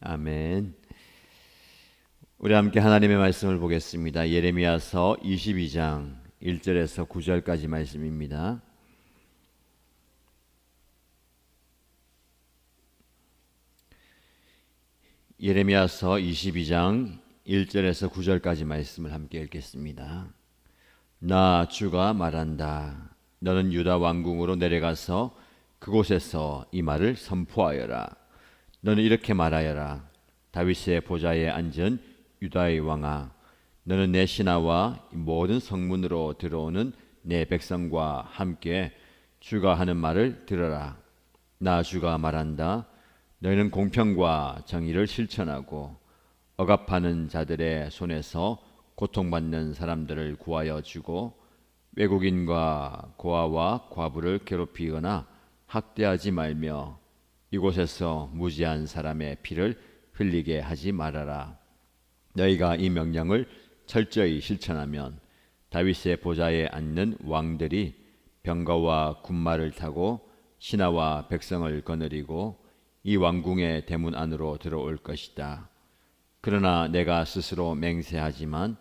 아멘. 우리 함께 하나님의 말씀을 보겠습니다. 예레미야서 22장 1절에서 9절까지 말씀입니다. 예레미야서 22장 1절에서 9절까지 말씀을 함께 읽겠습니다. 나 주가 말한다. 너는 유다 왕궁으로 내려가서 그곳에서 이 말을 선포하여라. 너는 이렇게 말하여라. 다윗의 보좌에 앉은 유다의 왕아, 너는 내 신하와 모든 성문으로 들어오는 내 백성과 함께 주가 하는 말을 들어라. 나 주가 말한다. 너희는 공평과 정의를 실천하고 억압하는 자들의 손에서 고통받는 사람들을 구하여 주고 외국인과 고아와 과부를 괴롭히거나 학대하지 말며 이곳에서 무지한 사람의 피를 흘리게 하지 말아라. 너희가 이 명령을 철저히 실천하면 다윗의 보좌에 앉는 왕들이 병거와 군마를 타고 신하와 백성을 거느리고 이 왕궁의 대문 안으로 들어올 것이다. 그러나 내가 스스로 맹세하지만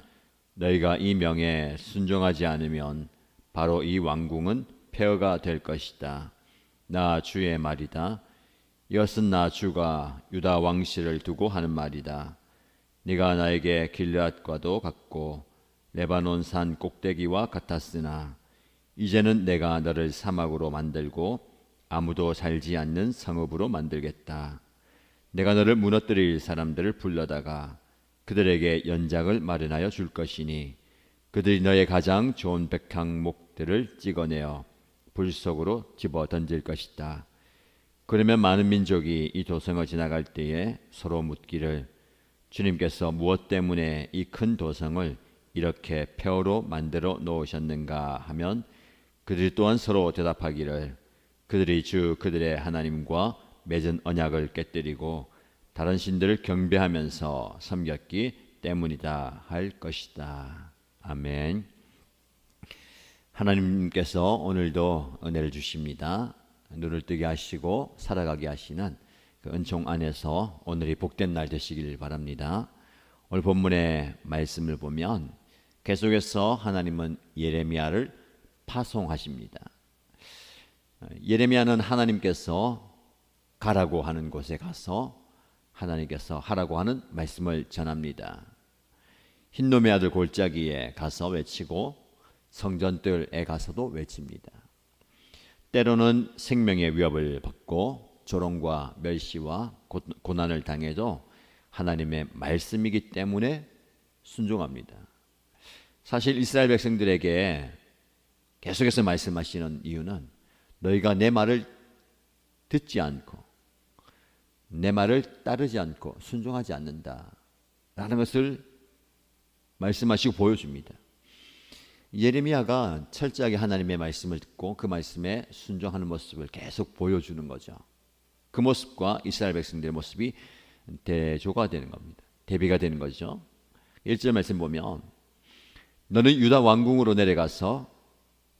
너희가 이 명에 순종하지 않으면 바로 이 왕궁은 폐허가 될 것이다. 나 주의 말이다. 이것은 나 주가 유다 왕실을 두고 하는 말이다. 네가 나에게 길르앗과도 같고 레바논 산 꼭대기와 같았으나 이제는 내가 너를 사막으로 만들고 아무도 살지 않는 성읍으로 만들겠다. 내가 너를 무너뜨릴 사람들을 불러다가 그들에게 연장을 마련하여 줄 것이니 그들이 너의 가장 좋은 백향목들을 찍어내어 불 속으로 집어 던질 것이다. 그러면 많은 민족이 이 도성을 지나갈 때에 서로 묻기를 주님께서 무엇 때문에 이 큰 도성을 이렇게 폐허로 만들어 놓으셨는가 하면 그들이 또한 서로 대답하기를 그들이 주 그들의 하나님과 맺은 언약을 깨뜨리고 다른 신들을 경배하면서 섬겼기 때문이다 할 것이다. 아멘. 하나님께서 오늘도 은혜를 주십니다. 눈을 뜨게 하시고 살아가게 하시는 그 은총 안에서 오늘이 복된 날 되시길 바랍니다. 오늘 본문의 말씀을 보면 계속해서 하나님은 예레미야를 파송하십니다. 예레미야는 하나님께서 가라고 하는 곳에 가서 하나님께서 하라고 하는 말씀을 전합니다. 흰놈의 아들 골짜기에 가서 외치고 성전들에 가서도 외칩니다. 때로는 생명의 위협을 받고 조롱과 멸시와 고난을 당해도 하나님의 말씀이기 때문에 순종합니다. 사실 이스라엘 백성들에게 계속해서 말씀하시는 이유는 너희가 내 말을 듣지 않고 내 말을 따르지 않고 순종하지 않는다라는 것을 말씀하시고 보여줍니다. 예레미야가 철저하게 하나님의 말씀을 듣고 그 말씀에 순종하는 모습을 계속 보여주는 거죠. 그 모습과 이스라엘 백성들의 모습이 대조가 되는 겁니다. 대비가 되는 거죠. 1절 말씀 보면 너는 유다 왕궁으로 내려가서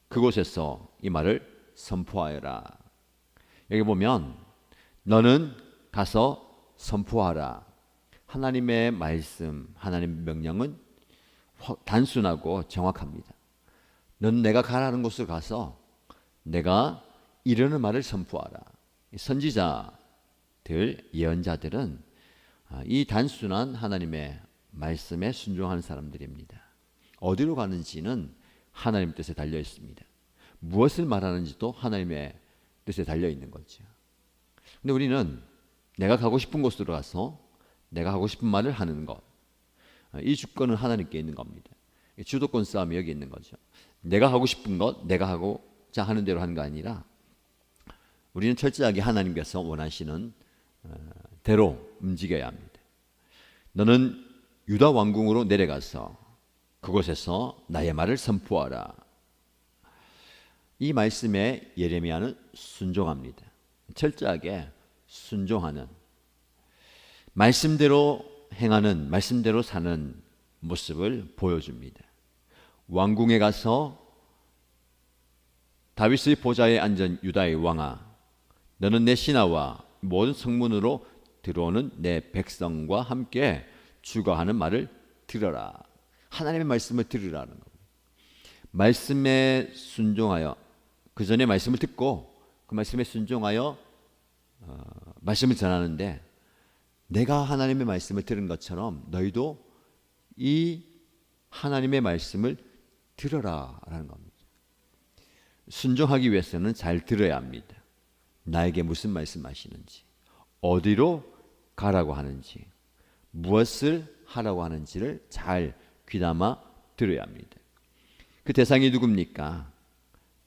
그곳에서 이 말을 선포하여라. 여기 보면 너는 가서 선포하라. 하나님의 말씀, 하나님의 명령은 단순하고 정확합니다. 너는 내가 가라는 곳을 가서 내가 이르는 말을 선포하라. 선지자들, 예언자들은 이 단순한 하나님의 말씀에 순종하는 사람들입니다. 어디로 가는지는 하나님 뜻에 달려 있습니다. 무엇을 말하는지도 하나님의 뜻에 달려 있는 거죠. 근데 우리는 내가 가고 싶은 곳으로 가서 내가 하고 싶은 말을 하는 것, 이 주권은 하나님께 있는 겁니다. 주도권 싸움이 여기 있는 거죠. 내가 하고 싶은 것, 내가 하고자 하는 대로 하는 거 아니라 우리는 철저하게 하나님께서 원하시는 대로 움직여야 합니다. 너는 유다 왕궁으로 내려가서 그곳에서 나의 말을 선포하라. 이 말씀에 예레미야는 순종합니다. 철저하게 순종하는, 말씀대로 행하는, 말씀대로 사는 모습을 보여줍니다. 왕궁에 가서 다윗의 보좌에 앉은 유다의 왕아, 너는 내 신하와 모든 성문으로 들어오는 내 백성과 함께 주가 하는 말을 들어라. 하나님의 말씀을 들으라는 겁니다. 말씀에 순종하여, 그 전에 말씀을 듣고 그 말씀에 순종하여 말씀을 전하는데, 내가 하나님의 말씀을 들은 것처럼 너희도 이 하나님의 말씀을 들어라라는 겁니다. 순종하기 위해서는 잘 들어야 합니다. 나에게 무슨 말씀하시는지, 어디로 가라고 하는지, 무엇을 하라고 하는지를 잘 귀담아 들어야 합니다. 그 대상이 누굽니까?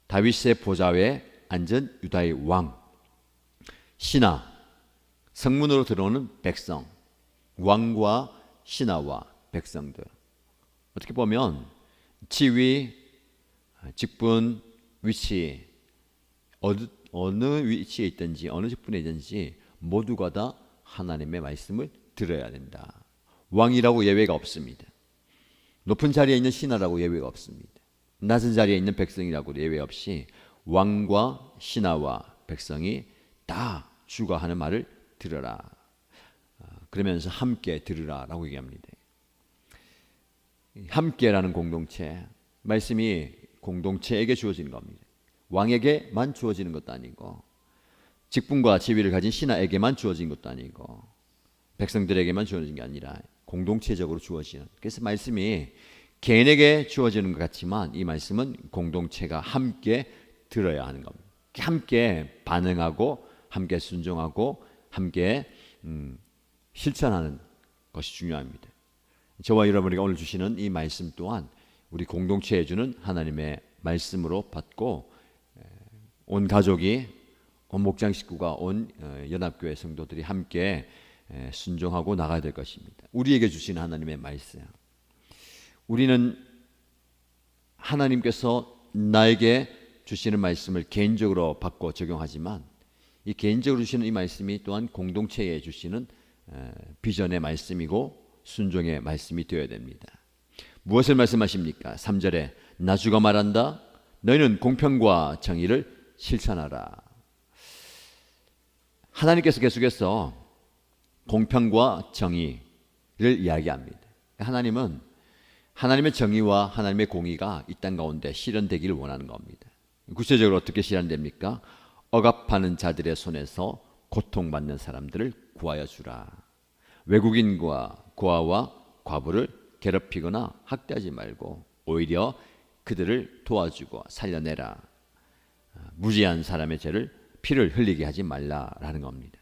다윗의 보좌에 앉은 유다의 왕, 신하, 성문으로 들어오는 백성, 왕과 신하와 백성들. 어떻게 보면 지위, 직분, 위치, 어느 위치에 있든지 어느 직분에 있든지 모두가 다 하나님의 말씀을 들어야 된다. 왕이라고 예외가 없습니다. 높은 자리에 있는 신하라고 예외가 없습니다. 낮은 자리에 있는 백성이라고 예외 없이 왕과 신하와 백성이 다 주가 하는 말을 들어라. 그러면서 함께 들으라라고 얘기합니다. 함께라는 공동체, 말씀이 공동체에게 주어지는 겁니다. 왕에게만 주어지는 것도 아니고, 직분과 지위를 가진 신하에게만 주어진 것도 아니고, 백성들에게만 주어진 게 아니라 공동체적으로 주어지는. 그래서 말씀이 개인에게 주어지는 것 같지만 이 말씀은 공동체가 함께 들어야 하는 겁니다. 함께 반응하고 함께 순종하고 함께 실천하는 것이 중요합니다. 저와 여러분에게 오늘 주시는 이 말씀 또한 우리 공동체에 주는 하나님의 말씀으로 받고, 온 가족이, 온 목장 식구가, 온 연합교회 성도들이 함께 순종하고 나가야 될 것입니다. 우리에게 주시는 하나님의 말씀, 우리는 하나님께서 나에게 주시는 말씀을 개인적으로 받고 적용하지만, 이 개인적으로 주시는 이 말씀이 또한 공동체에 주시는 비전의 말씀이고 순종의 말씀이 되어야 됩니다. 무엇을 말씀하십니까? 3절에 나 주가 말한다. 너희는 공평과 정의를 실천하라. 하나님께서 계속해서 공평과 정의를 이야기합니다. 하나님은 하나님의 정의와 하나님의 공의가 이 땅 가운데 실현되기를 원하는 겁니다. 구체적으로 어떻게 실현됩니까? 억압하는 자들의 손에서 고통받는 사람들을 구하여 주라. 외국인과 고아와 과부를 괴롭히거나 학대하지 말고 오히려 그들을 도와주고 살려내라. 무지한 사람의 피를 흘리게 하지 말라라는 겁니다.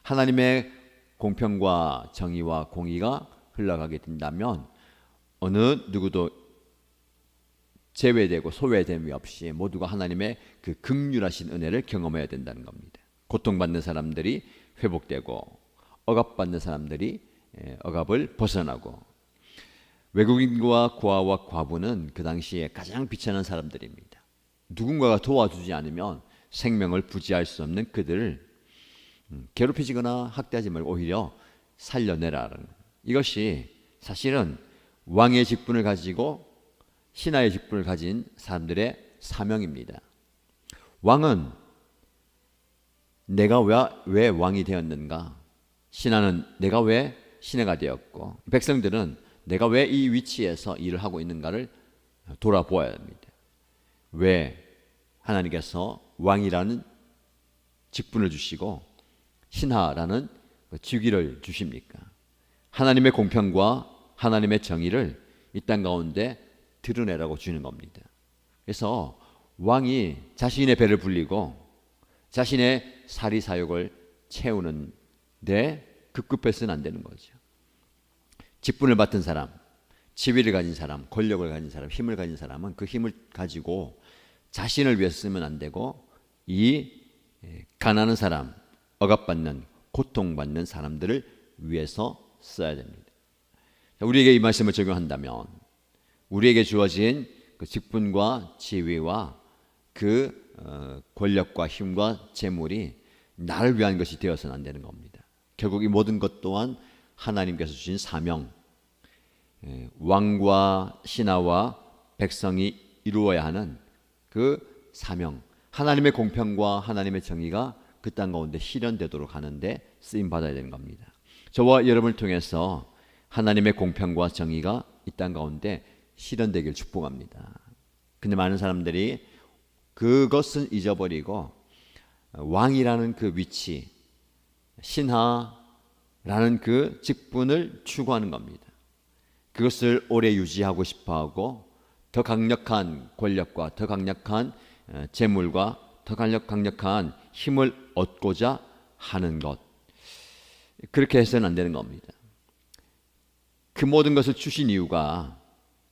하나님의 공평과 정의와 공의가 흘러가게 된다면 어느 누구도 제외되고 소외됨이 없이 모두가 하나님의 그 긍휼하신 은혜를 경험해야 된다는 겁니다. 고통받는 사람들이 회복되고 억압받는 사람들이 억압을 벗어나고, 외국인과 고아와 과부는 그 당시에 가장 비천한 사람들입니다. 누군가가 도와주지 않으면 생명을 부지할 수 없는 그들을 괴롭히지거나 학대하지 말고 오히려 살려내라는, 이것이 사실은 왕의 직분을 가지고 신하의 직분을 가진 사람들의 사명입니다. 왕은 내가 왜 왕이 되었는가? 신하는 내가 왜 신하가 되었고, 백성들은 내가 왜 이 위치에서 일을 하고 있는가를 돌아보아야 합니다. 왜 하나님께서 왕이라는 직분을 주시고 신하라는 직위를 주십니까? 하나님의 공평과 하나님의 정의를 이 땅 가운데 드러내라고 주는 겁니다. 그래서 왕이 자신의 배를 불리고 자신의 사리사욕을 채우는데 급급해서는 안 되는 거죠. 직분을 맡은 사람, 지위를 가진 사람, 권력을 가진 사람, 힘을 가진 사람은 그 힘을 가지고 자신을 위해서 쓰면 안 되고 이 가난한 사람, 억압받는, 고통받는 사람들을 위해서 써야 됩니다. 우리에게 이 말씀을 적용한다면 우리에게 주어진 그 직분과 지위와 그 권력과 힘과 재물이 나를 위한 것이 되어서는 안 되는 겁니다. 결국 이 모든 것 또한 하나님께서 주신 사명, 왕과 신하와 백성이 이루어야 하는 그 사명, 하나님의 공평과 하나님의 정의가 그 땅 가운데 실현되도록 하는데 쓰임 받아야 되는 겁니다. 저와 여러분을 통해서 하나님의 공평과 정의가 이 땅 가운데 실현되길 축복합니다. 근데 많은 사람들이 그것은 잊어버리고 왕이라는 그 위치, 신하라는 그 직분을 추구하는 겁니다. 그것을 오래 유지하고 싶어하고 더 강력한 권력과 더 강력한 재물과 더 강력한 힘을 얻고자 하는 것, 그렇게 해서는 안 되는 겁니다. 그 모든 것을 주신 이유가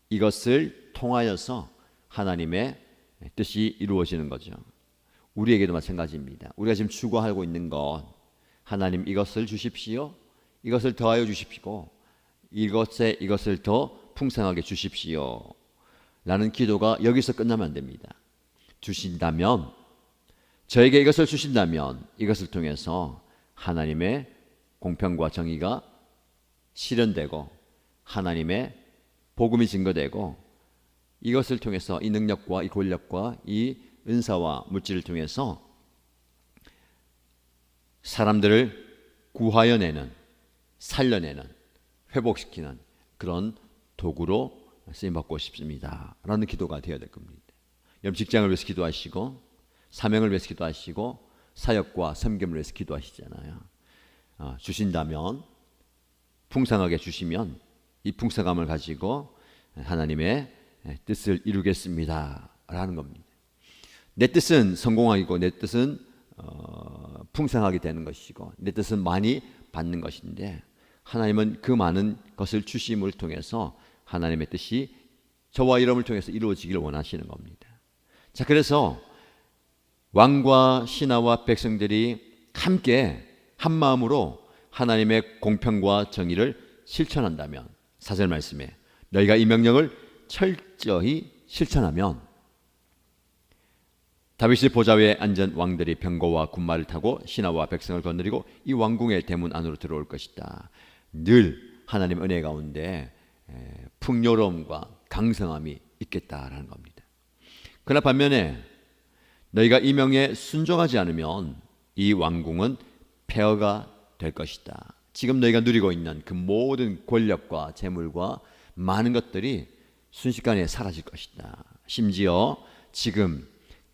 이것을 통하여서 하나님의 뜻이 이루어지는 거죠. 우리에게도 마찬가지입니다. 우리가 지금 추구하고 있는 것, 하나님 이것을 주십시오, 이것을 더하여 주십시오, 이것을 더 풍성하게 주십시오 라는 기도가 여기서 끝나면 안 됩니다. 주신다면, 저에게 이것을 주신다면 이것을 통해서 하나님의 공평과 정의가 실현되고 하나님의 복음이 증거되고 이것을 통해서 이 능력과 이 권력과 이 은사와 물질을 통해서 사람들을 구하여내는, 살려내는, 회복시키는 그런 도구로 쓰임받고 싶습니다 라는 기도가 되어야 될 겁니다. 여러분 직장을 위해서 기도하시고 사명을 위해서 기도하시고 사역과 섬김을 위해서 기도하시잖아요. 주신다면, 풍성하게 주시면 이 풍성함을 가지고 하나님의 뜻을 이루겠습니다 라는 겁니다. 내 뜻은 성공하기고 내 뜻은 풍성하게 되는 것이고 내 뜻은 많이 받는 것인데, 하나님은 그 많은 것을 주심을 통해서 하나님의 뜻이 저와 여러분을 통해서 이루어지기를 원하시는 겁니다. 자, 그래서 왕과 신하와 백성들이 함께 한 마음으로 하나님의 공평과 정의를 실천한다면, 4절 말씀에 너희가 이 명령을 철저히 실천하면 다윗의 보좌 위에 앉은 왕들이 병거와 군마를 타고 신하와 백성을 거느리고 이 왕궁의 대문 안으로 들어올 것이다. 늘 하나님의 은혜 가운데 풍요로움과 강성함이 있겠다라는 겁니다. 그러나 반면에 너희가 이 명에 순종하지 않으면 이 왕궁은 폐허가 될 것이다. 지금 너희가 누리고 있는 그 모든 권력과 재물과 많은 것들이 순식간에 사라질 것이다. 심지어 지금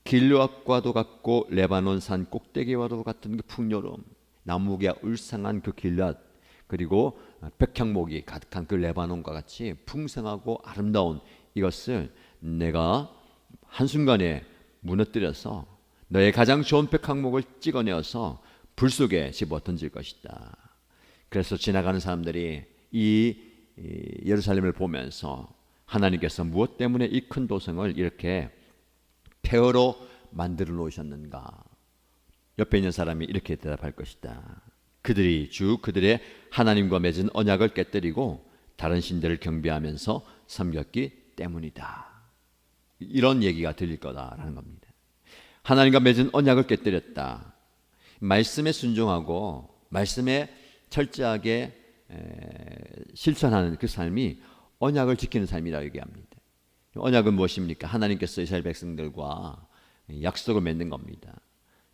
길르앗과도 같고 레바논 산 꼭대기와도 같은 그 풍요로움, 나무가 울창한 그 길르앗, 그리고 백향목이 가득한 그 레바논과 같이 풍성하고 아름다운 이것을 내가 한순간에 무너뜨려서 너의 가장 좋은 백향목을 찍어내어서 불 속에 집어 던질 것이다. 그래서 지나가는 사람들이 이 예루살렘을 보면서 하나님께서 무엇 때문에 이 큰 도성을 이렇게 폐허로 만들어 놓으셨는가? 옆에 있는 사람이 이렇게 대답할 것이다. 그들의 하나님과 맺은 언약을 깨뜨리고 다른 신들을 경배하면서 섬겼기 때문이다. 이런 얘기가 들릴 거다라는 겁니다. 하나님과 맺은 언약을 깨뜨렸다. 말씀에 순종하고 말씀에 철저하게 실천하는 그 삶이 언약을 지키는 삶이라고 얘기합니다. 언약은 무엇입니까? 하나님께서 이스라엘 백성들과 약속을 맺는 겁니다.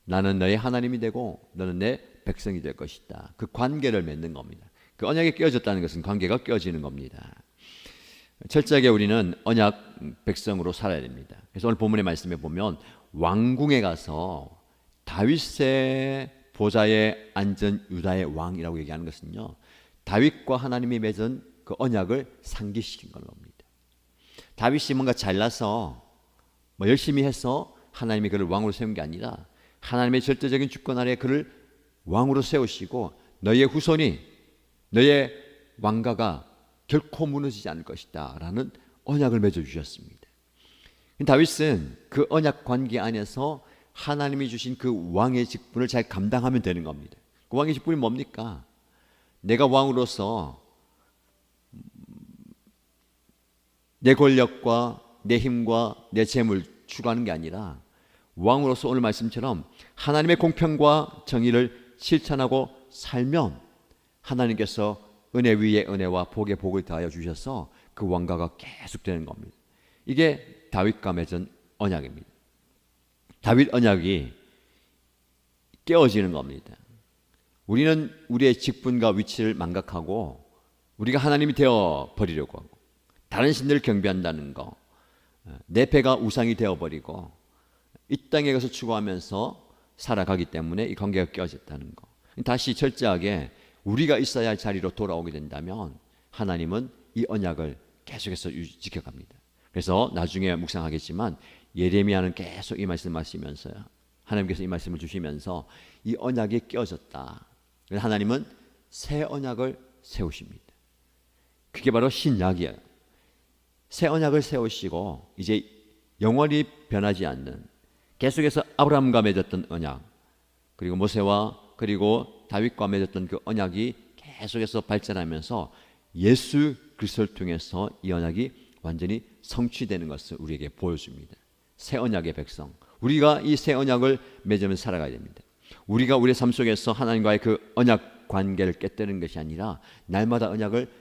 나는 너의 하나님이 되고 너는 내 백성이 될 것이다. 그 관계를 맺는 겁니다. 그 언약이 깨어졌다는 것은 관계가 깨어지는 겁니다. 철저하게 우리는 언약 백성으로 살아야 됩니다. 그래서 오늘 본문의 말씀에 보면 왕궁에 가서 다윗의 보좌에 앉은 유다의 왕이라고 얘기하는 것은요, 다윗과 하나님이 맺은 그 언약을 상기시킨 겁니다. 다윗이 뭔가 잘나서 열심히 해서 하나님이 그를 왕으로 세운 게 아니라 하나님의 절대적인 주권 아래 그를 왕으로 세우시고 너의 후손이, 너의 왕가가 결코 무너지지 않을 것이다 라는 언약을 맺어주셨습니다. 다윗은 그 언약 관계 안에서 하나님이 주신 그 왕의 직분을 잘 감당하면 되는 겁니다. 그 왕의 직분이 뭡니까? 내가 왕으로서 내 권력과 내 힘과 내 재물 추구하는 게 아니라 왕으로서 오늘 말씀처럼 하나님의 공평과 정의를 실천하고 살면 하나님께서 은혜 위에 은혜와 복에 복을 더하여 주셔서 그 왕가가 계속되는 겁니다. 이게 다윗과 맺은 언약입니다. 다윗 언약이 깨어지는 겁니다. 우리는 우리의 직분과 위치를 망각하고 우리가 하나님이 되어 버리려고 하고 다른 신들을 경배한다는 거, 내 배가 우상이 되어버리고 이 땅에 가서 추구하면서 살아가기 때문에 이 관계가 깨어졌다는 거. 다시 철저하게 우리가 있어야 할 자리로 돌아오게 된다면 하나님은 이 언약을 계속해서 지켜갑니다. 그래서 나중에 묵상하겠지만 예레미야는 계속 이 말씀을 하시면서요, 하나님께서 이 말씀을 주시면서 이 언약이 깨어졌다. 그래서 하나님은 새 언약을 세우십니다. 그게 바로 신약이에요. 새 언약을 세우시고 이제 영원히 변하지 않는, 계속해서 아브라함과 맺었던 언약, 그리고 모세와 그리고 다윗과 맺었던 그 언약이 계속해서 발전하면서 예수 그리스도를 통해서 이 언약이 완전히 성취되는 것을 우리에게 보여줍니다. 새 언약의 백성, 우리가 이 새 언약을 맺으면서 살아가야 됩니다. 우리가 우리의 삶 속에서 하나님과의 그 언약 관계를 깨뜨리는 것이 아니라 날마다 언약을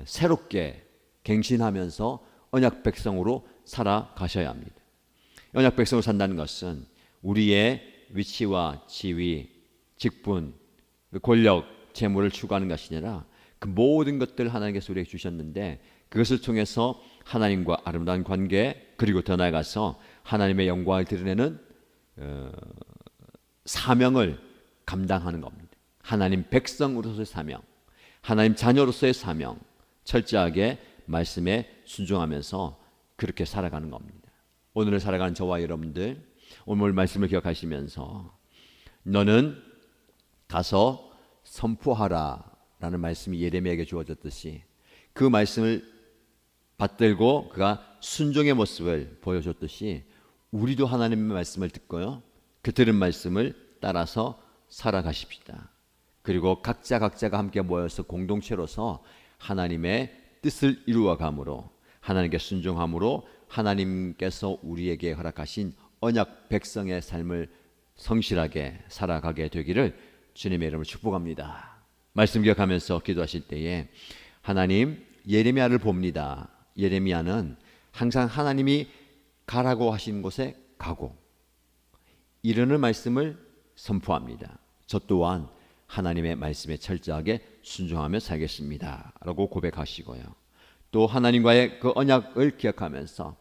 새롭게 갱신하면서 언약 백성으로 살아가셔야 합니다. 언약 백성으로 산다는 것은 우리의 위치와 지위, 직분, 권력, 재물을 추구하는 것이 아니라 그 모든 것들을 하나님께서 우리에게 주셨는데 그것을 통해서 하나님과 아름다운 관계, 그리고 더 나아가서 하나님의 영광을 드러내는 사명을 감당하는 겁니다. 하나님 백성으로서의 사명, 하나님 자녀로서의 사명, 철저하게 말씀에 순종하면서 그렇게 살아가는 겁니다. 오늘을 살아가는 저와 여러분들, 오늘 말씀을 기억하시면서 너는 가서 선포하라 라는 말씀이 예레미야에게 주어졌듯이 그 말씀을 받들고 그가 순종의 모습을 보여줬듯이 우리도 하나님의 말씀을 듣고요, 그 들은 말씀을 따라서 살아가십시다. 그리고 각자가 함께 모여서 공동체로서 하나님의 뜻을 이루어감으로, 하나님께 순종함으로 하나님께서 우리에게 허락하신 언약 백성의 삶을 성실하게 살아가게 되기를 주님의 이름으로 축복합니다. 말씀 기억하면서 기도하실 때에 하나님, 예레미야를 봅니다. 예레미야는 항상 하나님이 가라고 하신 곳에 가고 이르는 말씀을 선포합니다. 저 또한 하나님의 말씀에 철저하게 순종하며 살겠습니다 라고 고백하시고요, 또 하나님과의 그 언약을 기억하면서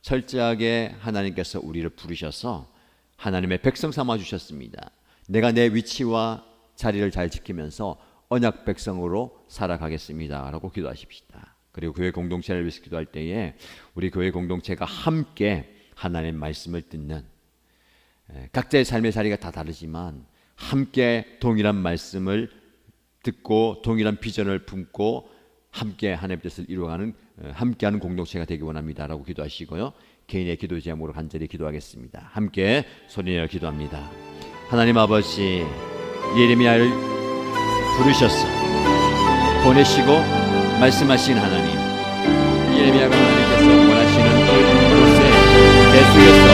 철저하게 하나님께서 우리를 부르셔서 하나님의 백성 삼아 주셨습니다. 내가 내 위치와 자리를 잘 지키면서 언약 백성으로 살아가겠습니다 라고 기도하십시다. 그리고 교회 공동체를 위해서 기도할 때에 우리 교회 공동체가 함께 하나님의 말씀을 듣는, 각자의 삶의 자리가 다 다르지만 함께 동일한 말씀을 듣고 동일한 비전을 품고 함께 하나님의 뜻을 이루어가는 함께하는 공동체가 되기 원합니다 라고 기도하시고요, 개인의 기도 제목으로 간절히 기도하겠습니다. 함께 소리내어 기도합니다. 하나님 아버지, 예레미야를 부르셔서 보내시고 말씀하신 하나님, 예레미야가 하나님께서 원하시는 그곳에 계속해서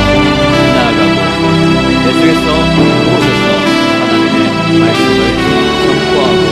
나아가고 계속해서 오셔서 하나님의 말씀을 선포하고